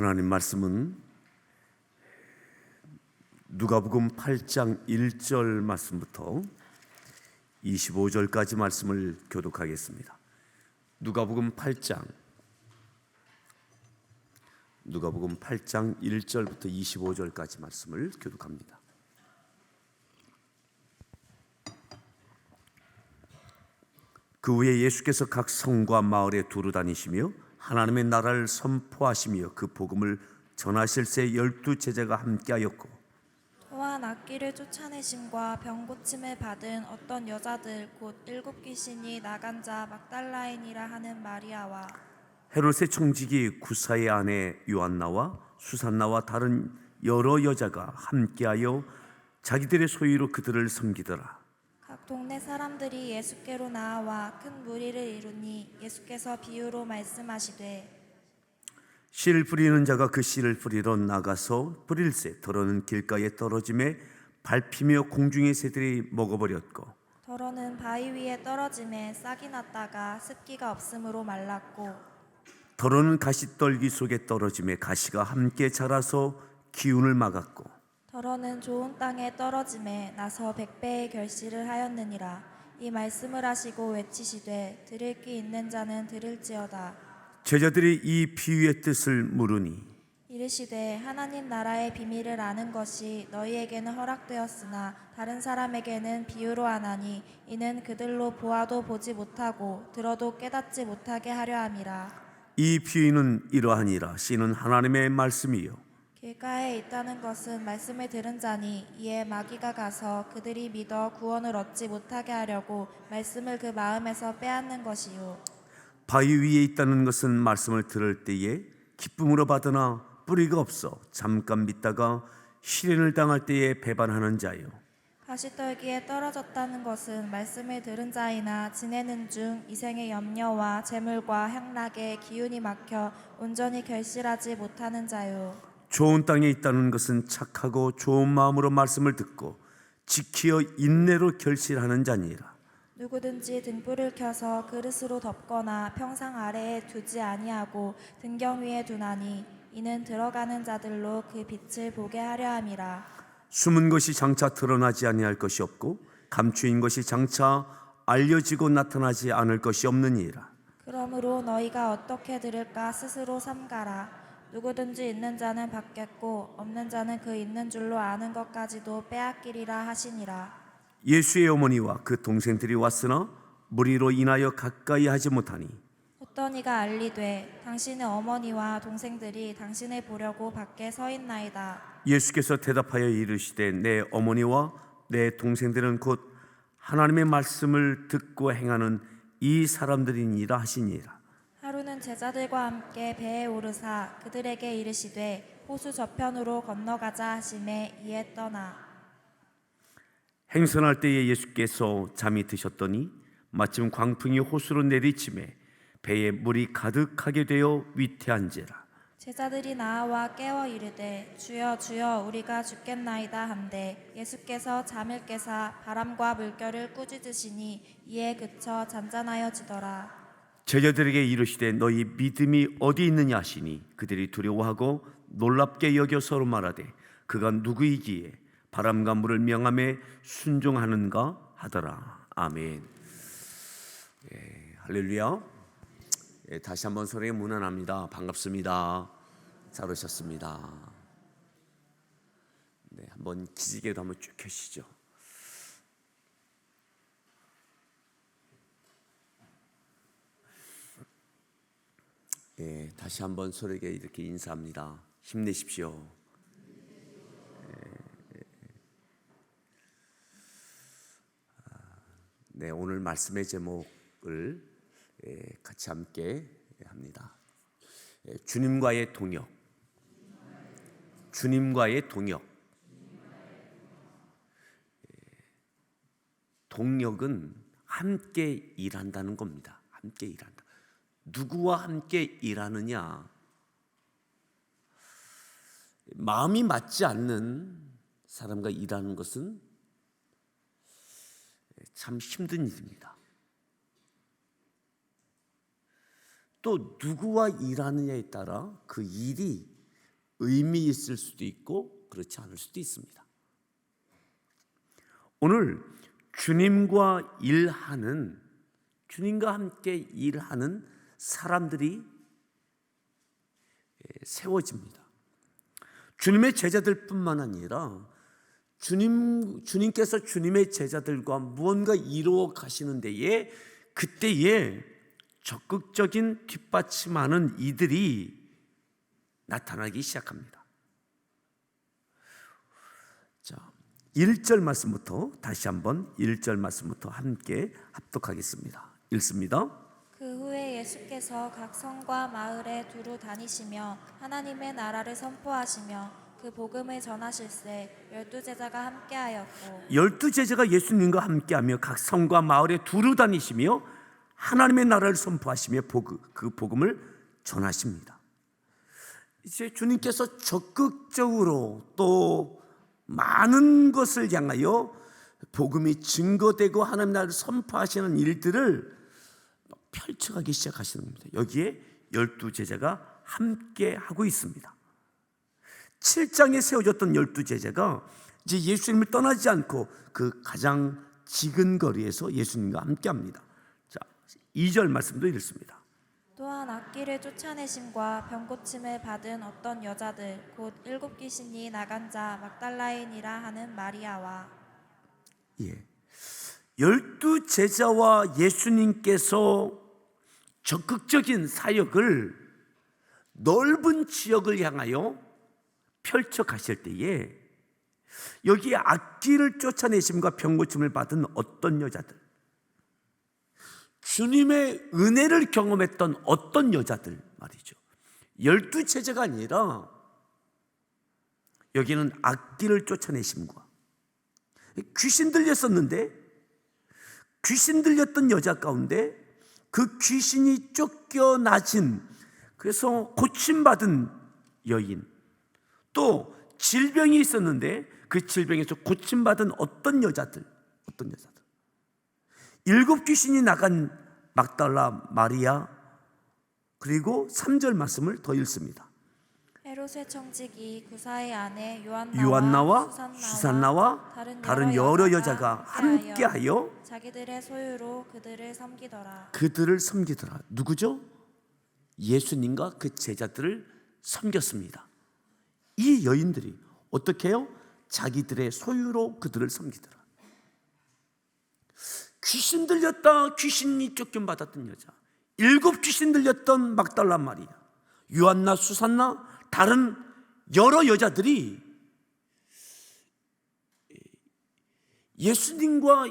하나님 말씀은 누가복음 8장 1절 말씀부터 25절까지 말씀을 교독하겠습니다. 누가복음 8장 1절부터 25절까지 말씀을 교독합니다. 그 후에 예수께서 각 성과 마을에 두루 다니시며 하나님의 나라를 선포하시며 그 복음을 전하실 새 12 제자가 함께하였고, 또한 악귀를 쫓아내심과 병 고침을 받은 어떤 여자들 곧 7 귀신이 나간 자 막달라인이라 하는 마리아와 헤롯의 청지기 구사의 아내 요한나와 수산나와 다른 여러 여자가 함께하여 자기들의 소유로 그들을 섬기더라. 각 동네 사람들이 예수께로 나와 큰 무리를 이루니 예수께서 비유로 말씀하시되 씨를 뿌리는 자가 그 씨를 뿌리러 나가서 뿌릴새 더러는 길가에 떨어짐에 밟히며 공중의 새들이 먹어버렸고, 더러는 바위 위에 떨어짐에 싹이 났다가 습기가 없으므로 말랐고, 더러는 가시떨기 속에 떨어짐에 가시가 함께 자라서 기운을 막았고, 더러는 좋은 땅에 떨어짐에 나서 100배의 결실을 하였느니라. 이 말씀을 하시고 외치시되 들을 귀 있는 자는 들을지어다. 제자들이 이 비유의 뜻을 물으니 이르시되 하나님 나라의 비밀을 아는 것이 너희에게는 허락되었으나 다른 사람에게는 비유로 하나니 이는 그들로 보아도 보지 못하고 들어도 깨닫지 못하게 하려 함이라. 이 비유는 이러하니라. 씨는 하나님의 말씀이요 길가에 있다는 것은 말씀을 들은 자니 이에 마귀가 가서 그들이 믿어 구원을 얻지 못하게 하려고 말씀을 그 마음에서 빼앗는 것이요. 바위 위에 있다는 것은 말씀을 들을 때에 기쁨으로 받으나 뿌리가 없어 잠깐 믿다가 시련을 당할 때에 배반하는 자요. 가시떨기에 떨어졌다는 것은 말씀을 들은 자이나 지내는 중 이생의 염려와 재물과 향락에 기운이 막혀 온전히 결실하지 못하는 자요. 좋은 땅에 있다는 것은 착하고 좋은 마음으로 말씀을 듣고 지키어 인내로 결실하는 자니라. 누구든지 등불을 켜서 그릇으로 덮거나 평상 아래에 두지 아니하고 등경 위에 두나니 이는 들어가는 자들로 그 빛을 보게 하려 함이라. 숨은 것이 장차 드러나지 아니할 것이 없고 감추인 것이 장차 알려지고 나타나지 않을 것이 없느니라. 그러므로 너희가 어떻게 들을까 스스로 삼가라. 누구든지 있는 자는 받겠고 없는 자는 그 있는 줄로 아는 것까지도 빼앗기리라 하시니라. 예수의 어머니와 그 동생들이 왔으나 무리로 인하여 가까이 하지 못하니 어떤 이가 알리되 당신의 어머니와 동생들이 당신을 보려고 밖에 서 있나이다. 예수께서 대답하여 이르시되 내 어머니와 내 동생들은 곧 하나님의 말씀을 듣고 행하는 이 사람들이니라 하시니라. 하루는 제자들과 함께 배에 오르사 그들에게 이르시되 호수 저편으로 건너가자 하시매 이에 떠나 행선할 때에 예수께서 잠이 드셨더니 마침 광풍이 호수로 내리침에 배에 물이 가득하게 되어 위태한지라. 제자들이 나와 깨워 이르되 주여 주여 우리가 죽겠나이다 한데 예수께서 잠을 깨사 바람과 물결을 꾸짖으시니 이에 그쳐 잔잔하여지더라. 제자들에게 이르시되 너희 믿음이 어디 있느냐 하시니 그들이 두려워하고 놀랍게 여겨 서로 말하되 그가 누구이기에 바람과 물을 명함에 순종하는가 하더라. 아멘. 할렐루야. 다시 한번 소리에 문안합니다. 반갑습니다. 잘 오셨습니다. 네, 한번 기지개도 한번 쭉 켜시죠. 다시 한번 서로에게 이렇게 인사합니다. 힘내십시오. 네, 오늘 말씀의 제목을 같이 함께 합니다. 주님과의 동역. 주님과의 동역. 동역은 함께 일한다는 겁니다. 함께 일한다. 누구와 함께 일하느냐? 마음이 맞지 않는 사람과 일하는 것은 참 힘든 일입니다. 또 누구와 일하느냐에 따라 그 일이 의미 있을 수도 있고 그렇지 않을 수도 있습니다. 오늘 주님과 함께 일하는 사람들이 세워집니다. 주님의 제자들뿐만 아니라 주님께서 주님의 제자들과 무언가 이루어 가시는 데에 그때에 적극적인 뒷받침하는 이들이 나타나기 시작합니다. 자, 1절 말씀부터 다시 한번 1절 말씀부터 함께 합독하겠습니다. 읽습니다. 그 후에 예수께서 각 성과 마을에 두루 다니시며 하나님의 나라를 선포하시며 그 복음을 전하실세 12제자가 함께하였고 12제자가 예수님과 함께하며 각 성과 마을에 두루 다니시며 하나님의 나라를 선포하시며 그 복음을 전하십니다. 이제 주님께서 적극적으로 또 많은 것을 향하여 복음이 증거되고 하나님의 나라를 선포하시는 일들을 펼쳐가기 시작하시는 겁니다. 여기에 12제자가 함께 하고 있습니다. 7장에 세워졌던 12제자가 이제 예수님을 떠나지 않고 그 가장 지근 거리에서 예수님과 함께 합니다. 자, 2절 말씀도 읽습니다. 또한 악기를 쫓아내심과 병고침을 받은 어떤 여자들 곧 7 귀신이 나간 자 막달라인이라 하는 마리아와 12제자와 예수님께서 적극적인 사역을 넓은 지역을 향하여 펼쳐 가실 때에 여기에 악기를 쫓아내심과 병고침을 받은 어떤 여자들, 주님의 은혜를 경험했던 어떤 여자들 말이죠. 12제자가 아니라 여기는 악기를 쫓아내심과 귀신 들렸었는데 귀신 들렸던 여자 가운데 그 귀신이 쫓겨나진, 그래서 고침받은 여인, 또 질병이 있었는데 그 질병에서 고침받은 어떤 여자들 7 귀신이 나간 막달라 마리아, 그리고 3절 말씀을 더 읽습니다. 헤롯의 청지기 구사의 아내 요한나와 수산나와 다른 여러 여자가 함께하여 자기들의 소유로 그들을 섬기더라. 누구죠? 예수님과 그 제자들을 섬겼습니다. 이 여인들이 어떻게 해요? 자기들의 소유로 그들을 섬기더라. 귀신 들렸다, 귀신이 쫓김받았던 여자, 7 귀신 들렸던 막달라 마리아, 요한나, 수산나, 다른 여러 여자들이 예수님과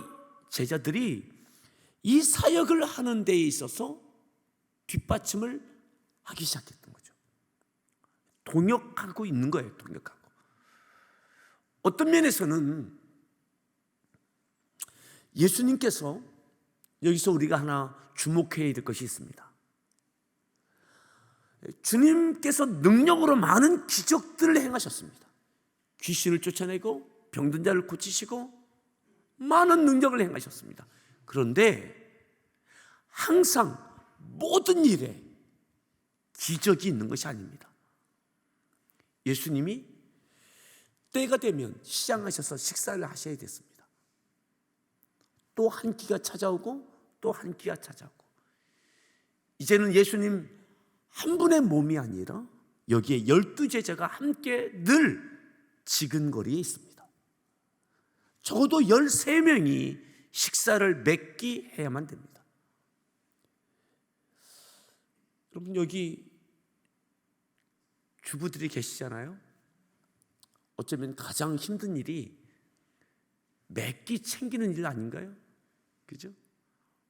제자들이 이 사역을 하는 데에 있어서 뒷받침을 하기 시작했던 거죠. 동역하고 있는 거예요. 동역하고. 어떤 면에서는 예수님께서 여기서 우리가 하나 주목해야 될 것이 있습니다. 주님께서 능력으로 많은 기적들을 행하셨습니다. 귀신을 쫓아내고 병든 자를 고치시고 많은 능력을 행하셨습니다. 그런데 항상 모든 일에 기적이 있는 것이 아닙니다. 예수님이 때가 되면 시장하셔서 식사를 하셔야 됐습니다. 또 한 끼가 찾아오고 또 한 끼가 찾아오고, 이제는 예수님 한 분의 몸이 아니라 여기에 12제자가 함께 늘 지근거리에 있습니다. 적어도 13명이 식사를 맺기 해야만 됩니다. 여러분, 여기 주부들이 계시잖아요. 어쩌면 가장 힘든 일이 몇 끼 챙기는 일 아닌가요? 그죠?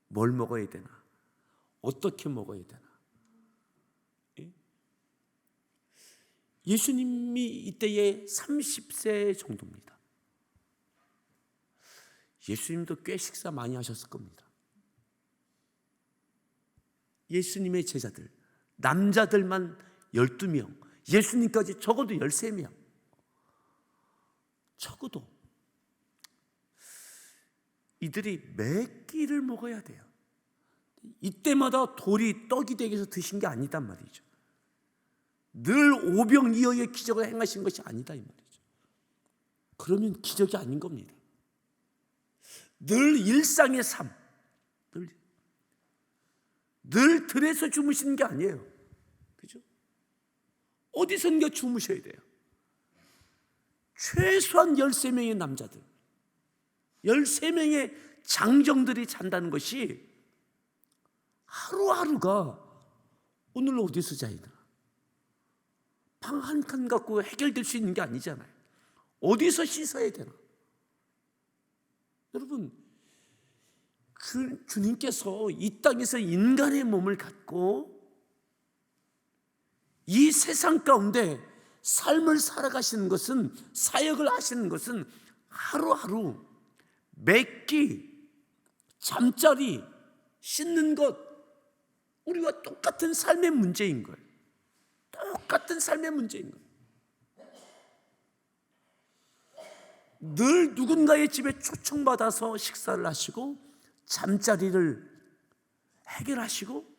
뭘 먹어야 되나? 어떻게 먹어야 되나? 예? 예수님이 이때에 30세 정도입니다. 예수님도 꽤 식사 많이 하셨을 겁니다. 예수님의 제자들, 남자들만 12명, 예수님까지 적어도 13명. 적어도 이들이 몇 끼를 먹어야 돼요. 이때마다 돌이 떡이 되게 해서 드신 게 아니단 말이죠. 늘 오병이어의 기적을 행하신 것이 아니다 이 말이죠. 그러면 기적이 아닌 겁니다. 늘 일상의 삶, 늘 들에서 주무시는 게 아니에요. 그죠? 어디선가 주무셔야 돼요. 최소한 13명의 남자들, 13명의 장정들이 잔다는 것이 하루하루가 오늘 어디서 자야 되나? 방 한 칸 갖고 해결될 수 있는 게 아니잖아요. 어디서 씻어야 되나? 여러분, 주님께서 이 땅에서 인간의 몸을 갖고 이 세상 가운데 삶을 살아가시는 것은, 사역을 하시는 것은 하루하루 매끼, 잠자리, 씻는 것, 우리와 똑같은 삶의 문제인 거예요. 똑같은 삶의 문제인 거예요. 늘 누군가의 집에 초청받아서 식사를 하시고 잠자리를 해결하시고,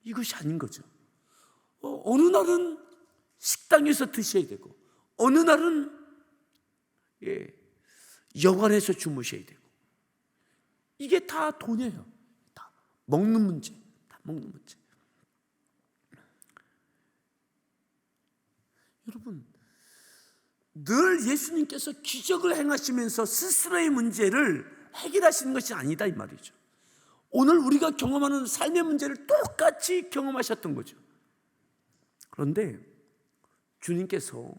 이것이 아닌 거죠. 어느 날은 식당에서 드셔야 되고, 어느 날은 여관에서 주무셔야 되고, 이게 다 돈이에요. 다 먹는 문제, 다 먹는 문제. 여러분, 늘 예수님께서 기적을 행하시면서 스스로의 문제를 해결하시는 것이 아니다 이 말이죠. 오늘 우리가 경험하는 삶의 문제를 똑같이 경험하셨던 거죠. 그런데 주님께서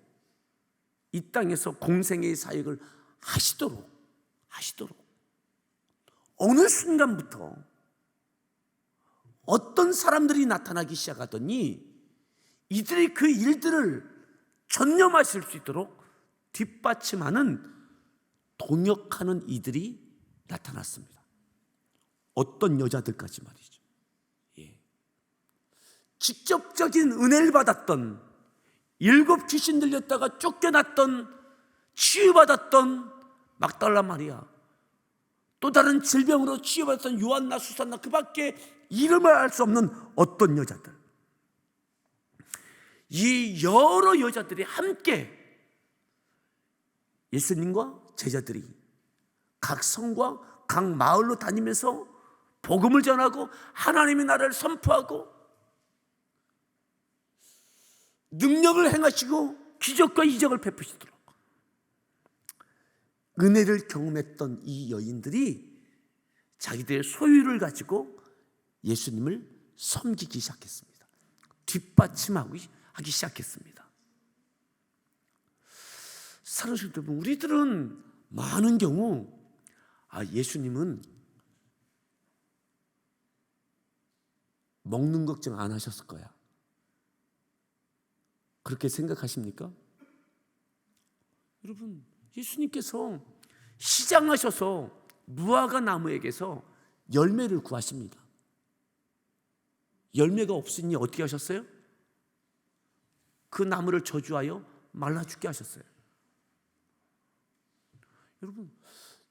이 땅에서 공생애의 사역을 하시도록 어느 순간부터 어떤 사람들이 나타나기 시작하더니 이들이 그 일들을 전념하실 수 있도록 뒷받침하는, 동역하는 이들이 나타났습니다. 어떤 여자들까지 말이죠. 직접적인 은혜를 받았던, 7 귀신 들렸다가 쫓겨났던, 치유받았던 막달라 마리아, 또 다른 질병으로 치유받았던 요한나, 수산나, 그 밖에 이름을 알 수 없는 어떤 여자들, 이 여러 여자들이 함께 예수님과 제자들이 각 성과 각 마을로 다니면서 복음을 전하고 하나님의 나라를 선포하고 능력을 행하시고 기적과 이적을 베푸시도록 은혜를 경험했던 이 여인들이 자기들의 소유를 가지고 예수님을 섬기기 시작했습니다. 뒷받침하기 시작했습니다. 사랑하는 여러분, 우리들은 많은 경우 예수님은 먹는 걱정 안 하셨을 거야, 그렇게 생각하십니까? 여러분, 예수님께서 시장하셔서 무화과 나무에게서 열매를 구하십니다. 열매가 없으니 어떻게 하셨어요? 그 나무를 저주하여 말라 죽게 하셨어요. 여러분,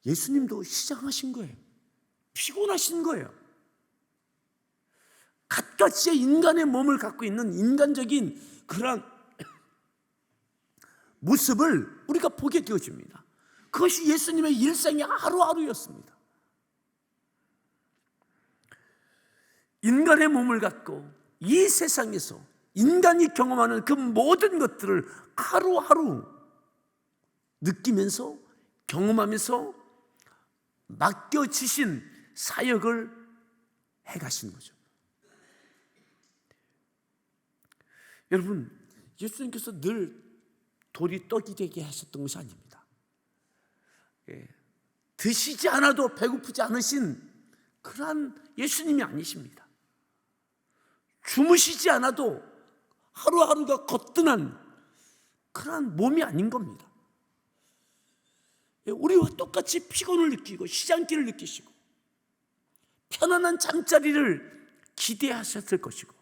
예수님도 시장하신 거예요. 피곤하신 거예요. 갖가지의 인간의 몸을 갖고 있는 인간적인 그런 모습을 우리가 보게 되어집니다. 그것이 예수님의 일생의 하루하루였습니다. 인간의 몸을 갖고 이 세상에서 인간이 경험하는 그 모든 것들을 하루하루 느끼면서 경험하면서 맡겨지신 사역을 해가신 거죠. 여러분, 예수님께서 늘 돌이 떡이 되게 하셨던 것이 아닙니다. 드시지 않아도 배고프지 않으신 그러한 예수님이 아니십니다. 주무시지 않아도 하루하루가 거뜬한 그러한 몸이 아닌 겁니다. 우리와 똑같이 피곤을 느끼고 시장기를 느끼시고 편안한 잠자리를 기대하셨을 것이고,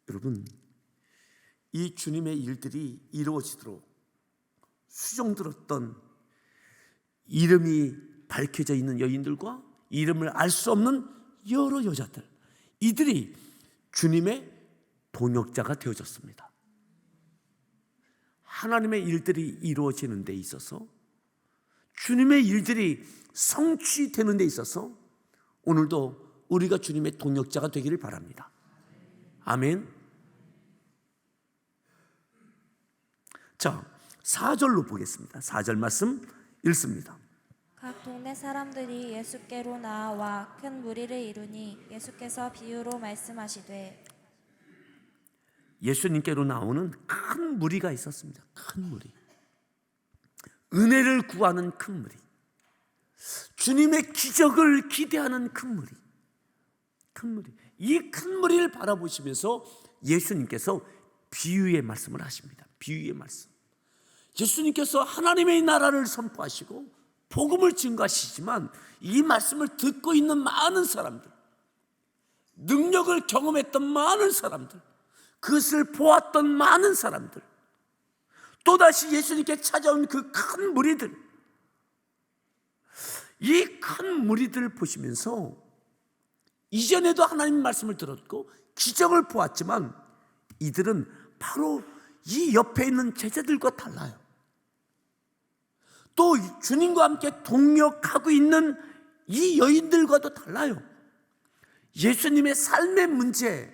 여러분, 이 주님의 일들이 이루어지도록 수종들었던 이름이 밝혀져 있는 여인들과 이름을 알 수 없는 여러 여자들, 이들이 주님의 동역자가 되어졌습니다. 하나님의 일들이 이루어지는 데 있어서, 주님의 일들이 성취되는 데 있어서 오늘도 우리가 주님의 동역자가 되기를 바랍니다. 아멘. 자, 4절로 보겠습니다. 4절 말씀 읽습니다. 각 동네 사람들이 예수께로 나와 큰 무리를 이루니 예수께서 비유로 말씀하시되, 예수님께로 나오는 큰 무리가 있었습니다. 큰 무리, 은혜를 구하는 큰 무리, 주님의 기적을 기대하는 큰 무리, 큰 무리. 이 큰 무리를 바라보시면서 예수님께서 비유의 말씀을 하십니다. 비유의 말씀. 예수님께서 하나님의 나라를 선포하시고 복음을 증거하시지만, 이 말씀을 듣고 있는 많은 사람들, 능력을 경험했던 많은 사람들, 그것을 보았던 많은 사람들, 또다시 예수님께 찾아온 그 큰 무리들, 이 큰 무리들을 보시면서 이전에도 하나님 말씀을 들었고 기적을 보았지만, 이들은 바로 이 옆에 있는 제자들과 달라요. 또 주님과 함께 동역하고 있는 이 여인들과도 달라요. 예수님의 삶의 문제,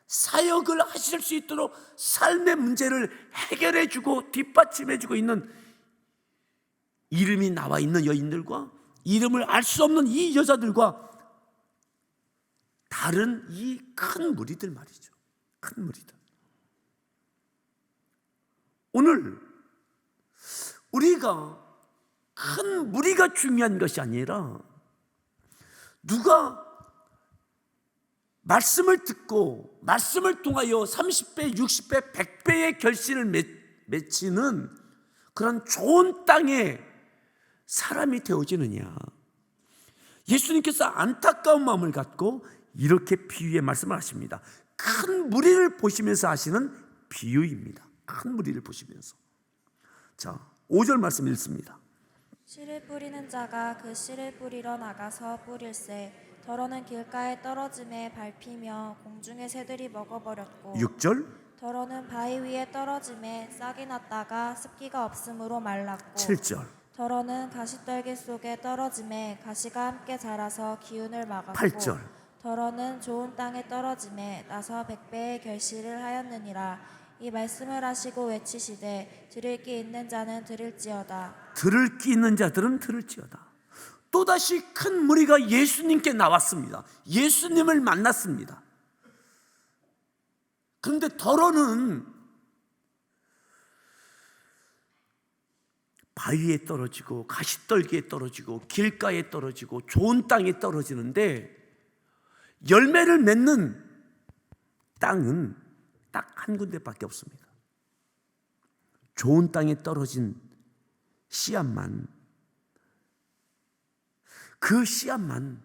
사역을 하실 수 있도록 삶의 문제를 해결해주고 뒷받침해주고 있는, 이름이 나와 있는 여인들과 이름을 알 수 없는 이 여자들과 다른 이 큰 무리들 말이죠. 큰 무리들. 오늘 우리가 큰 무리가 중요한 것이 아니라, 누가 말씀을 듣고 말씀을 통하여 30배, 60배, 100배의 결실을 맺히는 그런 좋은 땅에 사람이 되어지느냐. 예수님께서 안타까운 마음을 갖고 이렇게 비유의 말씀을 하십니다. 큰 무리를 보시면서 하시는 비유입니다. 큰 무리를 보시면서. 자, 5절 말씀 읽습니다. 씨를 뿌리는 자가 그 씨를 뿌리러 나가서 뿌릴새 더러는 길가에 떨어짐에 밟히며 공중의 새들이 먹어버렸고, 6절, 더러는 바위 위에 떨어짐에 싹이 났다가 습기가 없으므로 말랐고, 7절, 더러는 가시떨기 속에 떨어짐에 가시가 함께 자라서 기운을 막았고, 8절. 더러는 좋은 땅에 떨어짐에 나서 100배의 결실을 하였느니라. 이 말씀을 하시고 외치시되 들을 귀 있는 자는 들을지어다. 들을 귀 있는 자들은 들을지어다. 또다시 큰 무리가 예수님께 나왔습니다. 예수님을 만났습니다. 그런데 더러는 바위에 떨어지고 가시떨기에 떨어지고 길가에 떨어지고 좋은 땅에 떨어지는데, 열매를 맺는 땅은 딱 한 군데밖에 없습니다. 좋은 땅에 떨어진 씨앗만, 그 씨앗만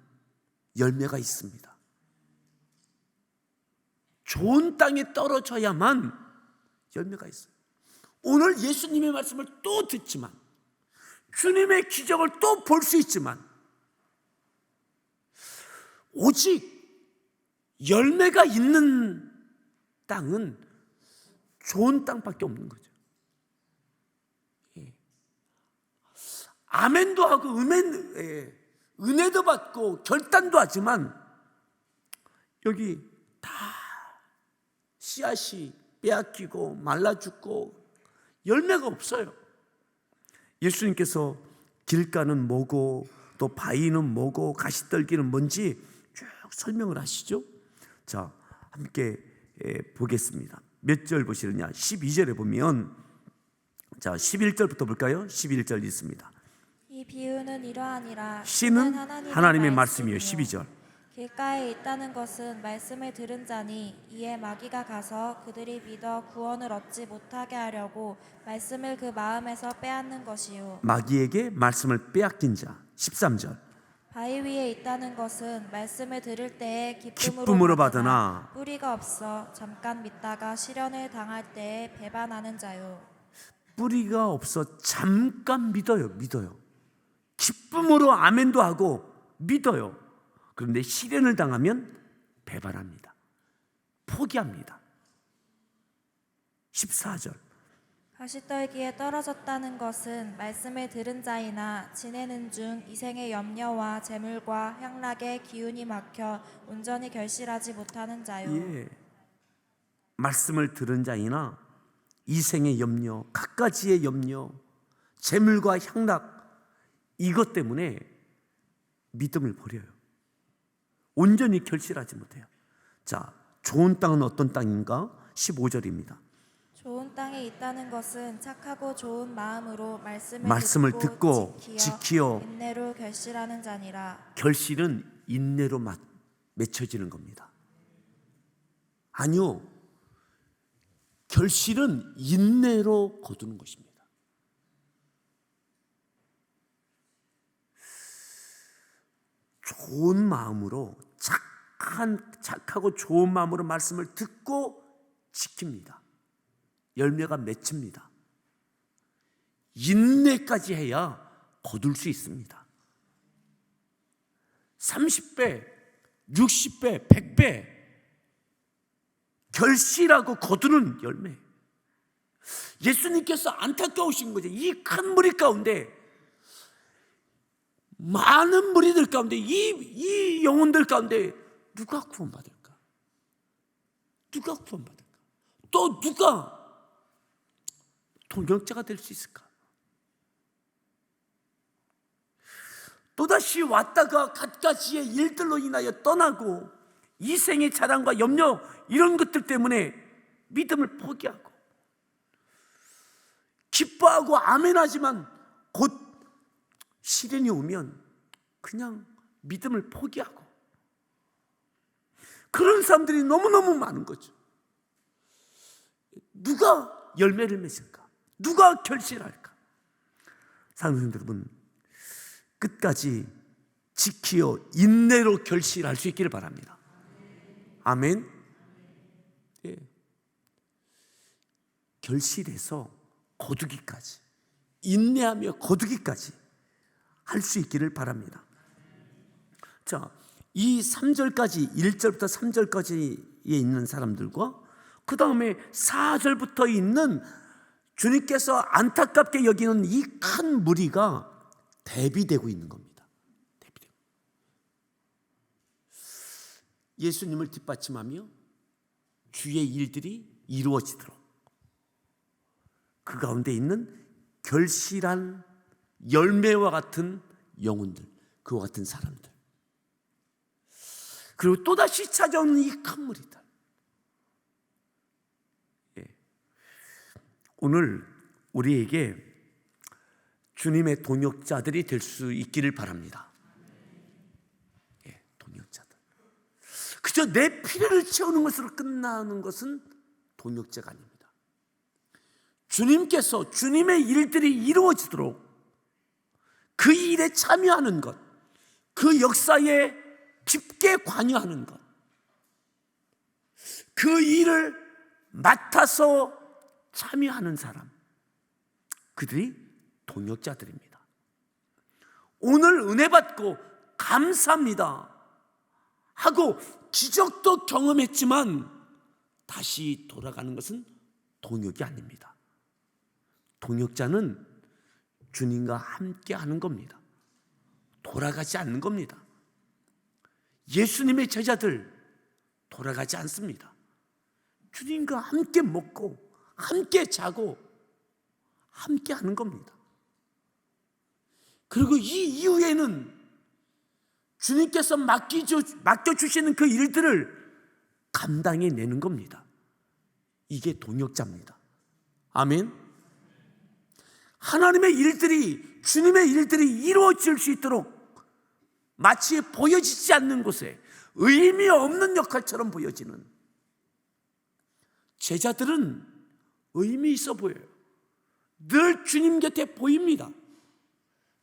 열매가 있습니다. 좋은 땅에 떨어져야만 열매가 있어요. 오늘 예수님의 말씀을 또 듣지만, 주님의 기적을 또 볼 수 있지만, 오직 열매가 있는 땅은 좋은 땅밖에 없는 거죠. 아멘도 하고 은혜도 받고 결단도 하지만, 여기 다 씨앗이 빼앗기고 말라 죽고 열매가 없어요. 예수님께서 길가는 뭐고 또 바위는 뭐고 가시떨기는 뭔지 쭉 설명을 하시죠. 자, 함께 보겠습니다. 몇 절 보시느냐? 12절에 보면, 자, 11절부터 볼까요? 11절 있습니다. 이 비유는 이러하니라. 씨는 하나님의 말씀이요. 말씀이요. 12절. 길가에 있다는 것은 말씀을 들은 자니 이에 마귀가 가서 그들이 믿어 구원을 얻지 못하게 하려고 말씀을 그 마음에서 빼앗는 것이요. 마귀에게 말씀을 빼앗긴 자. 13절. 바위 위에 있다는 것은 말씀을 들을 때에 기쁨으로 받으나 뿌리가 없어 잠깐 믿다가 시련을 당할 때에 배반하는 자요. 뿌리가 없어 잠깐 믿어요. 기쁨으로 아멘도 하고 믿어요. 그런데 시련을 당하면 배반합니다. 포기합니다. 14절. 가시떨기에 떨어졌다는 것은 말씀을 들은 자이나 지내는 중 이생의 염려와 재물과 향락에 기운이 막혀 온전히 결실하지 못하는 자요. 예. 말씀을 들은 자이나 이생의 염려, 갖가지의 염려, 재물과 향락, 이것 때문에 믿음을 버려요. 온전히 결실하지 못해요. 자, 좋은 땅은 어떤 땅인가? 15절입니다. 좋은 땅에 있다는 것은 착하고 좋은 마음으로 말씀을 듣고 지키어 인내로 결실하는 자니라. 결실은 인내로 맺혀지는 겁니다. 아니요, 결실은 인내로 거두는 것입니다. 좋은 마음으로, 착하고 좋은 마음으로 말씀을 듣고 지킵니다. 열매가 맺힙니다. 인내까지 해야 거둘 수 있습니다. 30배, 60배, 100배 결실하고 거두는 열매. 예수님께서 안타까우신 거죠. 이 큰 무리 가운데, 많은 무리들 가운데, 이 영혼들 가운데 누가 구원받을까? 누가 구원받을까? 또 누가 동역자가 될 수 있을까? 또다시 왔다가 갖가지의 일들로 인하여 떠나고 이생의 자랑과 염려, 이런 것들 때문에 믿음을 포기하고 기뻐하고 아멘하지만 곧 시련이 오면 그냥 믿음을 포기하고, 그런 사람들이 너무너무 많은 거죠. 누가 열매를 맺을까? 누가 결실할까? 사랑하는 여러분, 끝까지 지키어 인내로 결실할 수 있기를 바랍니다. 아멘. 예. 결실해서 거두기까지, 인내하며 거두기까지 할 수 있기를 바랍니다. 자, 이 3절까지, 1절부터 3절까지에 있는 사람들과 그 다음에 4절부터 있는 주님께서 안타깝게 여기는 이 큰 무리가 대비되고 있는 겁니다. 대비되고. 예수님을 뒷받침하며 주의 일들이 이루어지도록 그 가운데 있는 결실한 열매와 같은 영혼들, 그와 같은 사람들, 그리고 또다시 찾아오는 이 큰 무리들. 오늘 우리에게 주님의 동역자들이 될 수 있기를 바랍니다. 예, 동역자들. 그저 내 필요를 채우는 것으로 끝나는 것은 동역자가 아닙니다. 주님께서 주님의 일들이 이루어지도록 그 일에 참여하는 것, 그 역사에 깊게 관여하는 것, 그 일을 맡아서 참여하는 사람, 그들이 동역자들입니다. 오늘 은혜 받고 감사합니다 하고 기적도 경험했지만 다시 돌아가는 것은 동역이 아닙니다. 동역자는 주님과 함께 하는 겁니다. 돌아가지 않는 겁니다. 예수님의 제자들 돌아가지 않습니다. 주님과 함께 먹고 함께 자고 함께 하는 겁니다. 그리고 이 이후에는 주님께서 맡겨주시는 그 일들을 감당해내는 겁니다. 이게 동역자입니다. 아멘. 하나님의 일들이, 주님의 일들이 이루어질 수 있도록 마치 보여지지 않는 곳에 의미 없는 역할처럼 보여지는 제자들은 의미 있어 보여요. 늘 주님 곁에 보입니다.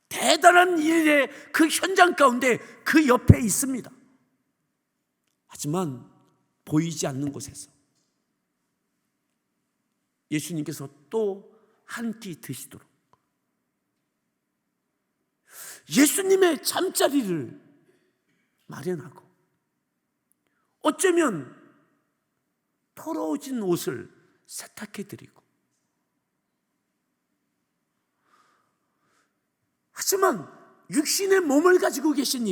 대단한 일의 그 현장 가운데 그 옆에 있습니다. 하지만 보이지 않는 곳에서 예수님께서 또 한 끼 드시도록 예수님의 잠자리를 마련하고, 어쩌면 더러워진 옷을 세탁해드리고, 하지만 육신의 몸을 가지고 계신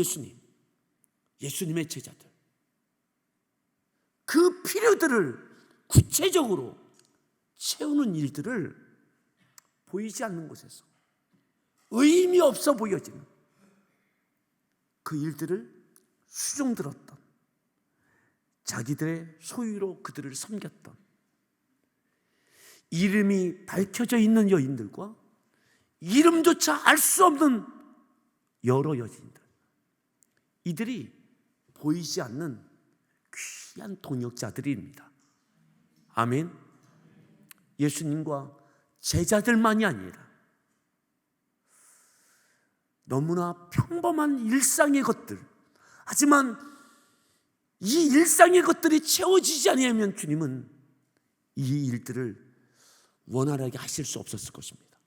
예수님의 제자들, 그 필요들을 구체적으로 채우는 일들을 보이지 않는 곳에서 의미 없어 보여지는 그 일들을 수종들었던, 자기들의 소유로 그들을 섬겼던, 이름이 밝혀져 있는 여인들과 이름조차 알 수 없는 여러 여인들, 이들이 보이지 않는 귀한 동역자들입니다. 아멘. 예수님과 제자들만이 아니라 너무나 평범한 일상의 것들, 하지만 이 일상의 것들이 채워지지 않으면 주님은 이 일들을 원활하게 하실 수 없었을 것입니다.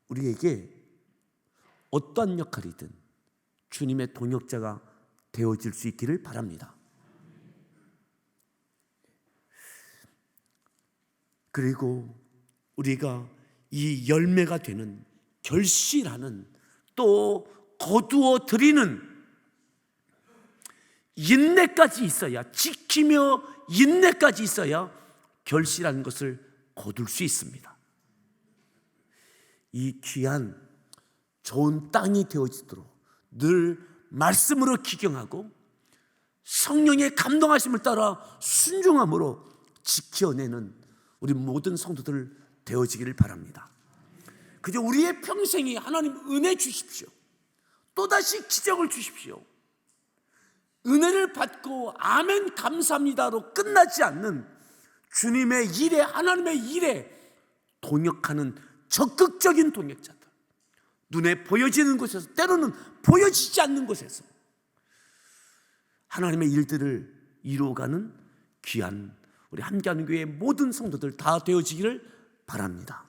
우리에게 어떠한 역할이든 주님의 동역자가 되어질 수 있기를 바랍니다. 그리고 우리가 이 열매가 되는 결실하는, 또 거두어 드리는 인내까지 있어야, 지키며 인내까지 있어야 결실하는 것을 거둘 수 있습니다. 이 귀한 좋은 땅이 되어지도록 늘 말씀으로 기경하고 성령의 감동하심을 따라 순종함으로 지켜내는 우리 모든 성도들 되어지기를 바랍니다. 그저 우리의 평생이 하나님 은혜 주십시오, 또다시 기적을 주십시오, 은혜를 받고 아멘 감사합니다로 끝나지 않는 주님의 일에, 하나님의 일에 동역하는 적극적인 동역자들, 눈에 보여지는 곳에서, 때로는 보여지지 않는 곳에서 하나님의 일들을 이루어가는 귀한 우리 함께하는 교회의 모든 성도들 다 되어지기를 바랍니다.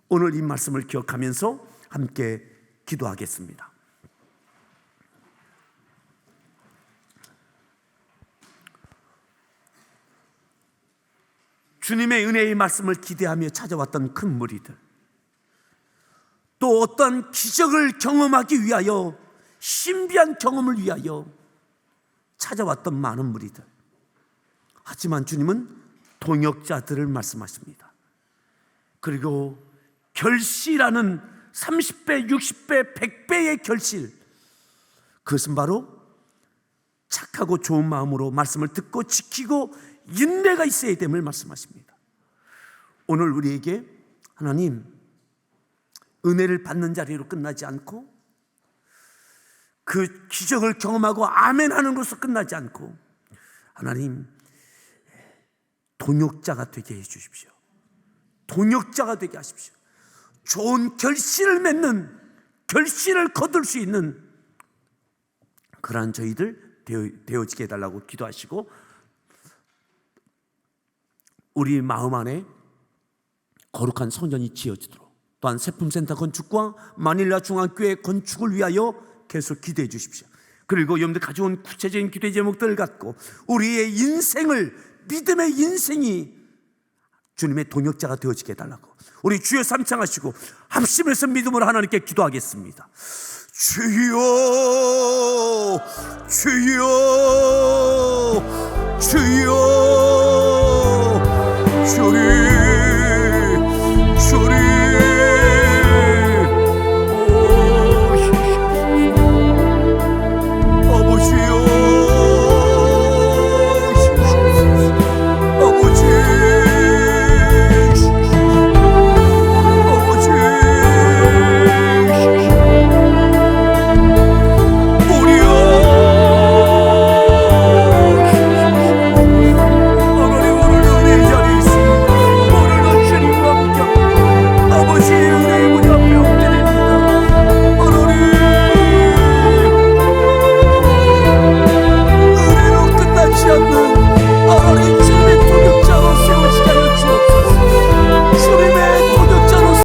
오늘 이 말씀을 기억하면서 함께 기도하겠습니다. 주님의 은혜의 말씀을 기대하며 찾아왔던 큰 무리들, 또 어떤 기적을 경험하기 위하여, 신비한 경험을 위하여 찾아왔던 많은 무리들, 하지만 주님은 동역자들을 말씀하십니다. 그리고 결실하는 30배, 60배, 100배의 결실, 그것은 바로 착하고 좋은 마음으로 말씀을 듣고 지키고 인내가 있어야 됨을 말씀하십니다. 오늘 우리에게 하나님 은혜를 받는 자리로 끝나지 않고, 그 기적을 경험하고 아멘 하는 것으로 끝나지 않고, 하나님 동역자가 되게 해 주십시오. 동역자가 되게 하십시오. 좋은 결실을 맺는, 결실을 거둘 수 있는 그러한 저희들 되어지게 해달라고 기도하시고, 우리 마음 안에 거룩한 성전이 지어지도록, 또한 세품센터 건축과 마닐라 중앙교회 건축을 위하여 계속 기도해 주십시오. 그리고 여러분들 가져온 구체적인 기도의 제목들을 갖고 우리의 인생을, 믿음의 인생이 주님의 동역자가 되어지게 해달라고 우리 주여 삼창하시고 합심해서 믿음으로 하나님께 기도하겠습니다. 주여, 주여, 주여, 주리, 주리.